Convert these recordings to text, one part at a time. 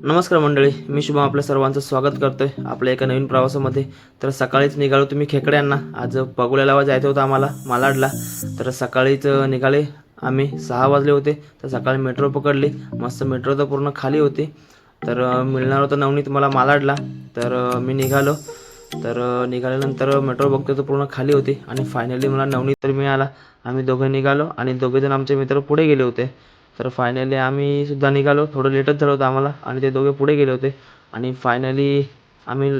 नमस्कार मंडळी, मी शुभम आपल्या सर्वांचं स्वागत करतोय आपल्या एका नवीन प्रवासामध्ये. तर सकाळीच निघालो तुम्ही खेकड्यांना. आज पगोल्याला जायचं होतं आम्हाला मालाडला. तर सकाळीच निघाले आम्ही, 6 वाजले होते. तर सकाळी मेट्रो पकडली. मस्त मेट्रो तर पूर्ण खाली होती. तर मिळणार होतं नवनीत मला मालाडला. तर मी निघालो. तर निघाल्यानंतर मेट्रो बघतो तर पूर्ण खाली होती आणि फायनली मला नवनीत तर मिळाला. आम्ही दोघं निघालो आणि दोघेजण आमचे मित्र पुढे गेले होते. तर फायनली आम्ही सुद्धा निघालो. थोडं लेटच झालं होतं आम्हाला आणि ते दोघे पुढे गेले होते आणि फायनली आम्ही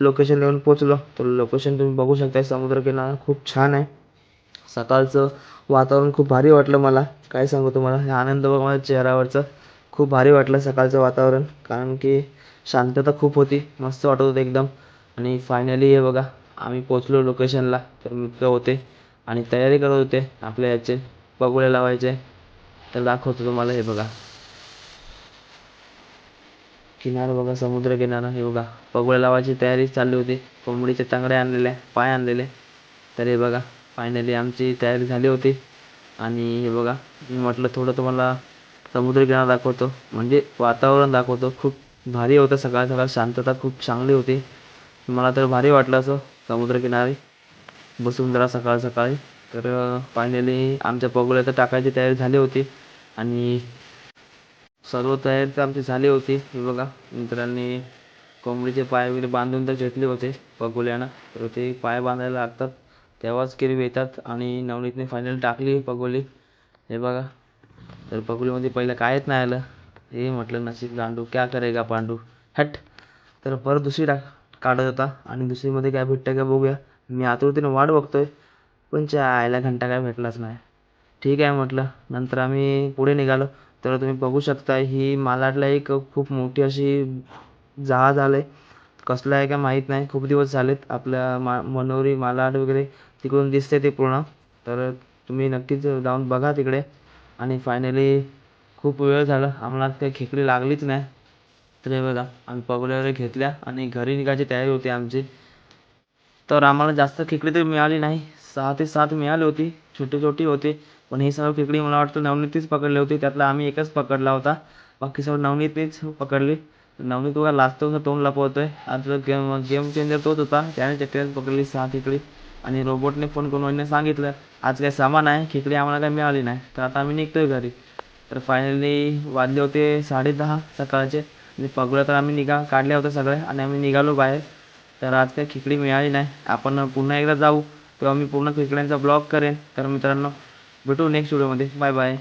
लोकेशनला येऊन पोचलो. तर लोकेशन तुम्ही बघू शकता, समुद्रकिनारा खूप छान आहे. सकाळचं वातावरण खूप भारी वाटलं मला. काय सांगू तुम्हाला, हे आनंद बघ माझ्या चेहऱ्यावरचं. खूप भारी वाटलं सकाळचं वातावरण, कारण की शांतता खूप होती. मस्त वाटत होतं एकदम. आणि फायनली हे बघा, आम्ही पोचलो लोकेशनला. तर मित्र होते आणि तयारी करत होते आपल्या याचे पगोले लावायचे. तर दाखवतो तुम्हाला, हे बघा किनारा बघा, समुद्र किनारा. हे बघा पगोले लावायची तयारी चालली होती. कोंबडीचे तंगडे आणलेले, पाय आणलेले. तर हे बघा फायनली आमची तयारी झाली होती. आणि हे बघा, मी म्हटलं थोडं तुम्हाला समुद्रकिनारा दाखवतो, म्हणजे वातावरण दाखवतो. खूप भारी होतं. सकाळ सकाळ शांतता खूप चांगली होती. मला तर भारी वाटलं असं समुद्रकिनारी बसून जरा सकाळ सकाळी. तर फायनली आमच्या पगोल्या तर टाकायची तयारी झाली होती आणि सर्व तयारी तर आमची झाली होती. हे बघा, मित्रांनी कोंबडीचे पाय वगैरे बांधून तर घेतले होते पगोल्यानं. तर ते पाय बांधायला लागतात, तेव्हाच किरी येतात. आणि नवनीतने फायनल टाकली पगोली. हे बघा, तर पगोलीमध्ये पहिलं कायच नाही आलं. हे म्हटलं नशीब गांडू, क्या करेगा पांडू, हट. तर परत दुसरी काढत होता आणि दुसरीमध्ये काय भेटतं का बघूया. मी आतुरतेने वाट बघतोय, पण आयला घंटा काय भेटलाच नाही. ठीक आहे म्हटलं. नंतर आम्ही पुढे निघालो. तर तुम्ही बघू शकता, ही मालाडला एक खूप मोठी अशी जहाज आलं आहे. कसलं आहे का माहीत नाही. खूप दिवस झालेत. आपल्या मनोरी मालाड वगैरे तिकडून दिसते ते पूर्ण. तर तुम्ही नक्कीच जाऊन बघा तिकडे. आणि फायनली खूप वेळ झाला, आम्हाला काही खेकडी लागलीच नाही. तर हे बघा, आम्ही पगोल्या वगैरे घेतल्या आणि घरी निघायची तयारी होती आमची. तर आम्हाला जास्त खेकडी तर मिळाली नाही. 6 ते 7 मिळाली होती. छोटी-छोटी होती. पण ही सर्व खेकडी मला वाटतं नवनीतनेच पकडली होती. त्यातला आम्ही एकच पकडला होता. बाकी सर्व नवनीतनेच पकडली. नवनीत बघा लाजतो, तोंड लपवतोय. आता गेम चेंजर तोच होता. त्याने चटक्यात पकडली 6 खेकडी. आणि रोबोटने फोन करून वहिनीला सांगितलं, आज काही सामान आहे, खेकडी आम्हाला काही मिळाली नाही. तर आता आम्ही निघतोय घरी. तर फायनली वाजले होते 10:30 सकाळचे. म्हणजे पगड्या तर आम्ही काढल्या होत्या सगळ्या आणि आम्ही निघालो बाहेर. तर आज काही खेकडी मिळाली नाही. आपण पुन्हा एकदा जाऊ, तेव्हा मी पूर्ण खेकड्यांचा ब्लॉग करेन. तर मित्रांनो, भेटू नेक्स्ट व्हिडिओमध्ये. Bye bye.